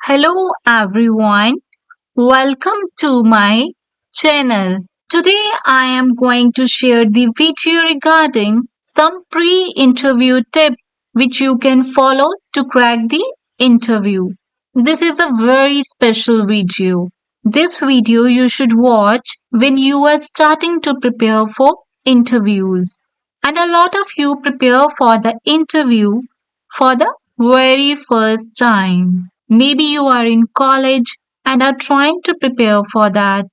Hello everyone, welcome to my channel. Today I am going to share the video regarding some pre-interview tips which you can follow to crack the interview. This is a very special video. This video you should watch when you are starting to prepare for interviews. And a lot of you prepare for the interview for the very first time. Maybe you are in college and are trying to prepare for that,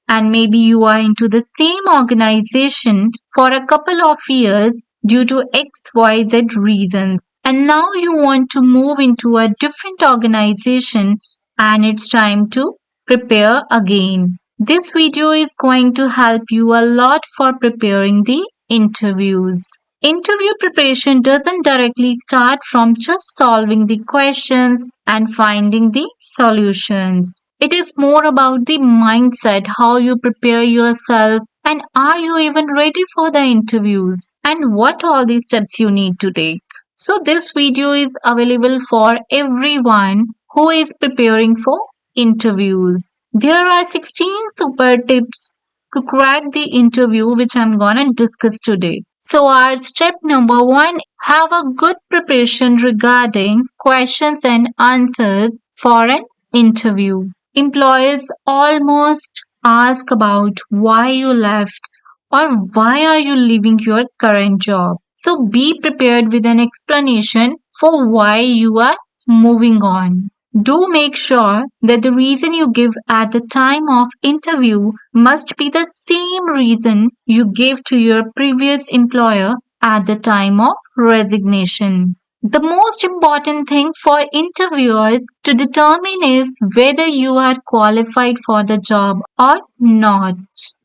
and maybe you are into the same organization for a couple of years due to XYZ reasons, and now you want to move into a different organization and it's time to prepare again. This video is going to help you a lot for preparing the interviews. Interview preparation doesn't directly start from just solving the questions and finding the solutions. It is more about the mindset, how you prepare yourself, and are you even ready for the interviews, and what all the steps you need to take. So, this video is available for everyone who is preparing for interviews. There are 16 super tips to crack the interview, which I'm gonna discuss today. So, our step number one, have a good preparation regarding questions and answers for an interview. Employers almost ask about why you left or why are you leaving your current job. So, be prepared with an explanation for why you are moving on. Do make sure that the reason you give at the time of interview must be the same reason you gave to your previous employer at the time of resignation. The most important thing for interviewers to determine is whether you are qualified for the job or not.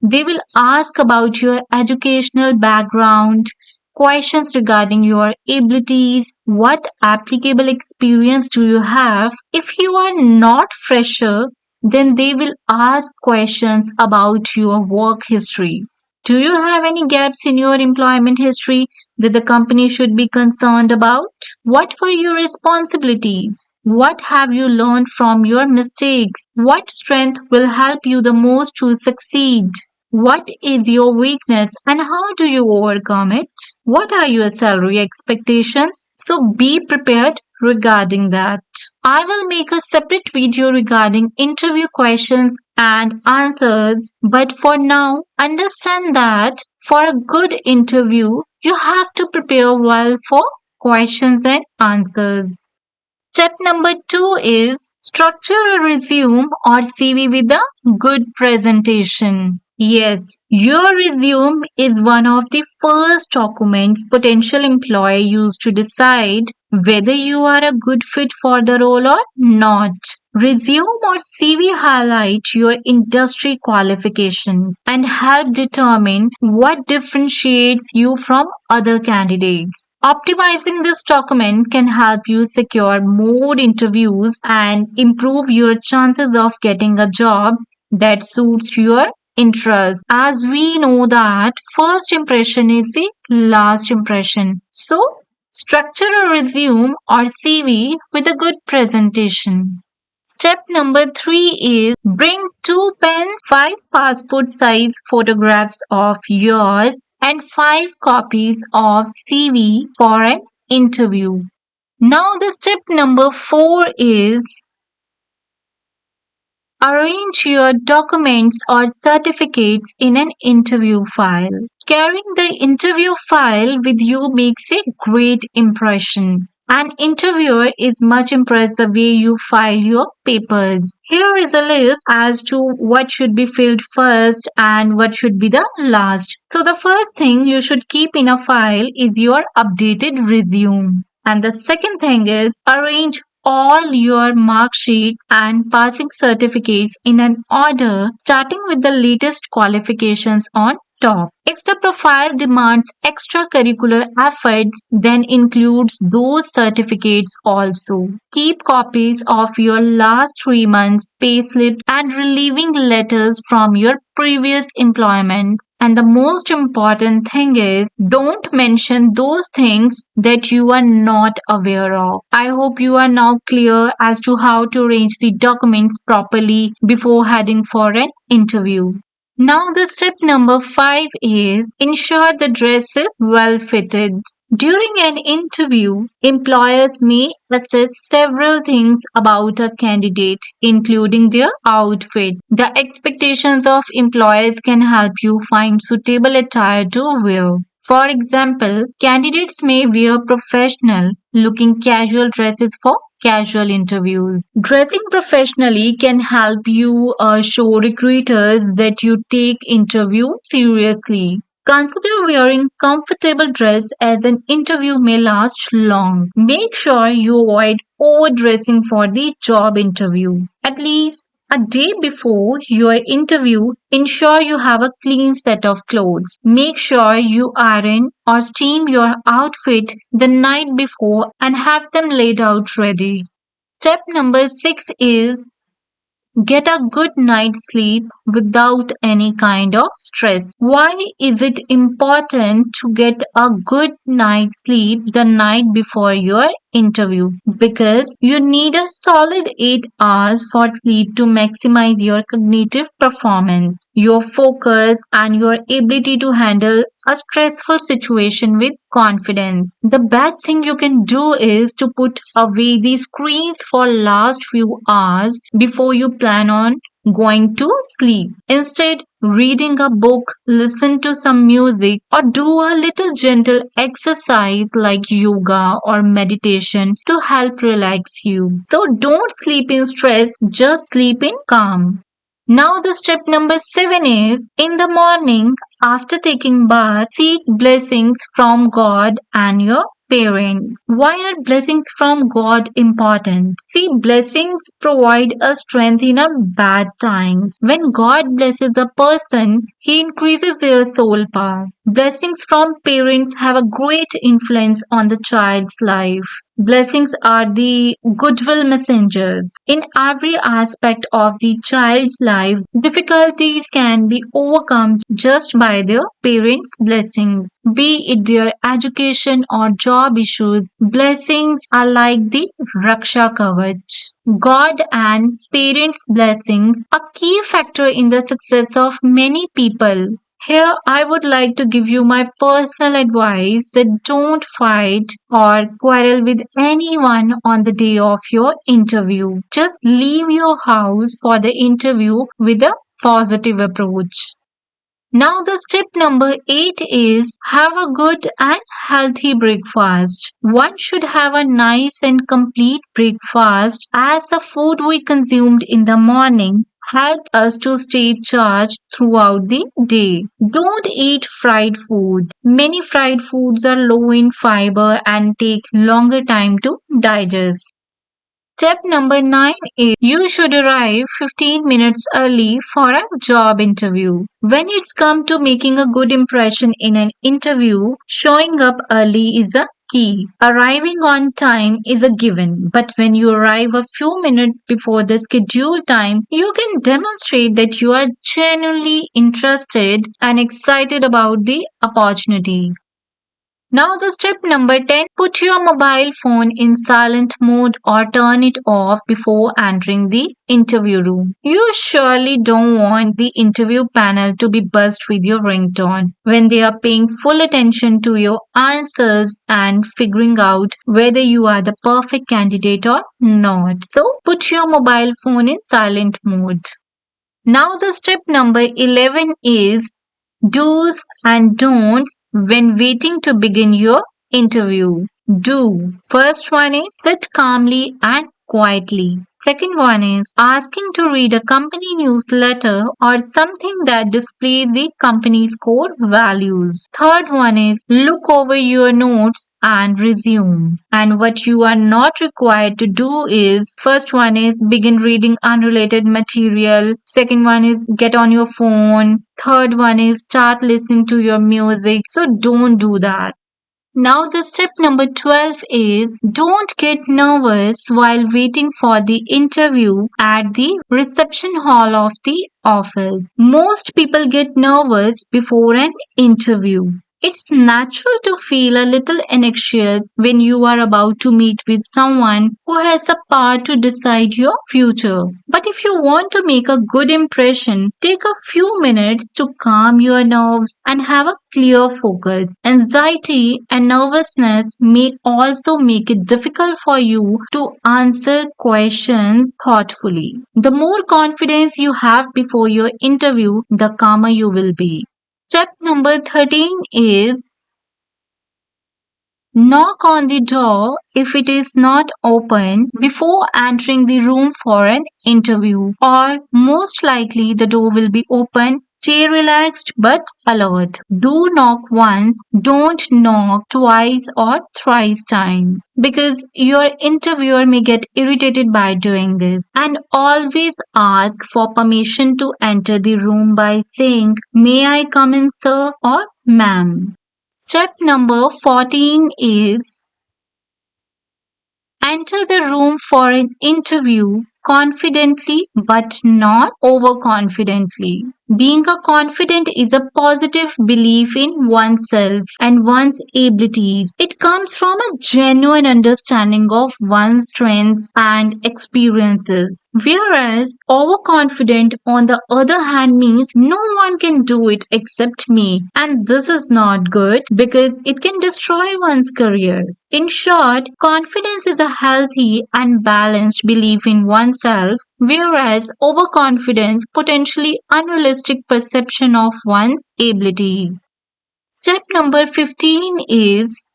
They will ask about your educational background, questions regarding your abilities, what applicable experience do you have. If you are not fresher, then they will ask questions about your work history. Do you have any gaps in your employment history that the company should be concerned about? What were your responsibilities? What have you learned from your mistakes? What strength will help you the most to succeed? What is your weakness and how do you overcome it? What are your salary expectations? So be prepared regarding that. I will make a separate video regarding interview questions and answers, but for now, understand that for a good interview, you have to prepare well for questions and answers. Step number two is structure a resume or CV with a good presentation. Yes, your resume is one of the first documents potential employer use to decide whether you are a good fit for the role or not. Resume or CV highlight your industry qualifications and help determine what differentiates you from other candidates. Optimizing this document can help you secure more interviews and improve your chances of getting a job that suits your interests. As we know that first impression is the last impression. So, structure a resume or CV with a good presentation. Step number three is bring two pens, five passport size photographs of yours, and five copies of CV for an interview. Now, the step number four is arrange your documents or certificates in an interview file. Carrying the interview file with you makes a great impression. An interviewer is much impressed the way you file your papers. Here is a list as to what should be filled first and what should be the last. So the first thing you should keep in a file is your updated resume. And the second thing is arrange all your mark sheets and passing certificates in an order starting with the latest qualifications on top. If the profile demands extracurricular efforts, then includes those certificates also. Keep copies of your last 3 months' payslips and relieving letters from your previous employment. And the most important thing is don't mention those things that you are not aware of. I hope you are now clear as to how to arrange the documents properly before heading for an interview. Now, the step number 5 is ensure the dress is well fitted. During an interview, employers may assess several things about a candidate, including their outfit. The expectations of employers can help you find suitable attire to wear. For example, candidates may wear professional looking casual dresses for casual interviews. Dressing professionally can help you show recruiters that you take interview seriously. Consider wearing comfortable dress as an interview may last long. Make sure you avoid overdressing for the job interview. At least a day before your interview, ensure you have a clean set of clothes. Make sure you iron or steam your outfit the night before and have them laid out ready. Step number 6 is get a good night's sleep without any kind of stress. Why is it important to get a good night's sleep the night before your interview? Because you need a solid 8 hours for sleep to maximize your cognitive performance, your focus, and your ability to handle a stressful situation with confidence. The best thing you can do is to put away the screens for last few hours before you plan on going to sleep. Instead, reading a book, listen to some music, or do a little gentle exercise like yoga or meditation to help relax you. So don't sleep in stress, just sleep in calm. Now the step number 7 is in the morning after taking bath, seek blessings from God and your parents. Why are blessings from God important? See, blessings provide us strength in our bad times. When God blesses a person, He increases their soul power. Blessings from parents have a great influence on the child's life. Blessings are the goodwill messengers. In every aspect of the child's life, difficulties can be overcome just by their parents' blessings. Be it their education or job issues, blessings are like the Raksha Kavach. God and parents' blessings a key factor in the success of many people. Here, I would like to give you my personal advice that don't fight or quarrel with anyone on the day of your interview. Just leave your house for the interview with a positive approach. Now, the step number 8 is have a good and healthy breakfast. One should have a nice and complete breakfast as the food we consumed in the morning help us to stay charged throughout the day. Don't eat fried food. Many fried foods are low in fiber and take longer time to digest. Step number 9 is you should arrive 15 minutes early for a job interview. When it's come to making a good impression in an interview, showing up early is a key. Arriving on time is a given, but when you arrive a few minutes before the scheduled time, you can demonstrate that you are genuinely interested and excited about the opportunity. Now the step number 10, put your mobile phone in silent mode or turn it off before entering the interview room. You surely don't want the interview panel to be buzzed with your ringtone when they are paying full attention to your answers and figuring out whether you are the perfect candidate or not. So put your mobile phone in silent mode. Now the step number 11 is do's and don'ts when waiting to begin your interview. Do. First one is sit calmly and quietly. Second one is asking to read a company newsletter or something that displays the company's core values. Third one is look over your notes and resume. And what you are not required to do is first one is begin reading unrelated material. Second one is get on your phone. Third one is start listening to your music. So don't do that. Now, the step number 12 is don't get nervous while waiting for the interview at the reception hall of the office. Most people get nervous before an interview. It's natural to feel a little anxious when you are about to meet with someone who has the power to decide your future. But if you want to make a good impression, take a few minutes to calm your nerves and have a clear focus. Anxiety and nervousness may also make it difficult for you to answer questions thoughtfully. The more confidence you have before your interview, the calmer you will be. Step number 13 is knock on the door if it is not open before entering the room for an interview, or most likely the door will be open. Stay relaxed but alert. Do knock once, don't knock twice or thrice times because your interviewer may get irritated by doing this. And always ask for permission to enter the room by saying, "May I come in, sir?" or "Ma'am." Step number 14 is enter the room for an interview confidently but not overconfidently. Being a confident is a positive belief in oneself and one's abilities. It comes from a genuine understanding of one's strengths and experiences. Whereas overconfident, on the other hand, means no one can do it except me. And this is not good because it can destroy one's career. In short, confidence is a healthy and balanced belief in oneself, whereas overconfidence potentially unrealistic perception of one's abilities. Step number 15 is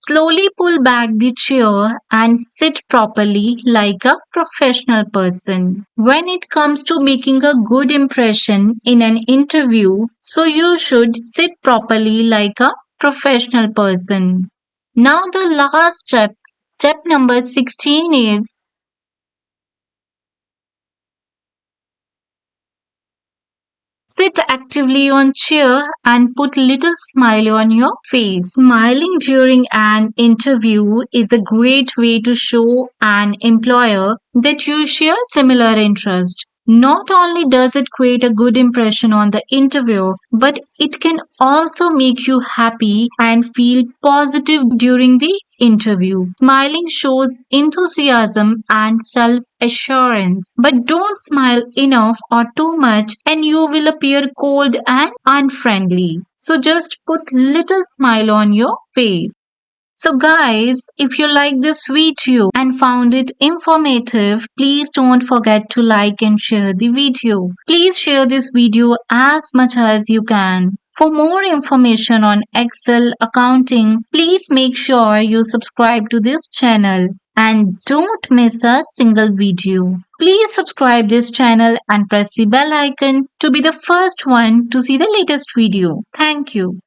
slowly pull back the chair and sit properly like a professional person. When it comes to making a good impression in an interview, so you should sit properly like a professional person. Now, the last step, step number 16 is sit actively on chair and put little smile on your face. Smiling during an interview is a great way to show an employer that you share similar interest. Not only does it create a good impression on the interviewer, but it can also make you happy and feel positive during the interview. Smiling shows enthusiasm and self assurance, but don't smile enough or too much, and you will appear cold and unfriendly. So just put little smile on your face. So guys, if you like this video and found it informative, please don't forget to like and share the video. Please share this video as much as you can. For more information on Excel accounting, please make sure you subscribe to this channel and don't miss a single video. Please subscribe this channel and press the bell icon to be the first one to see the latest video. Thank you.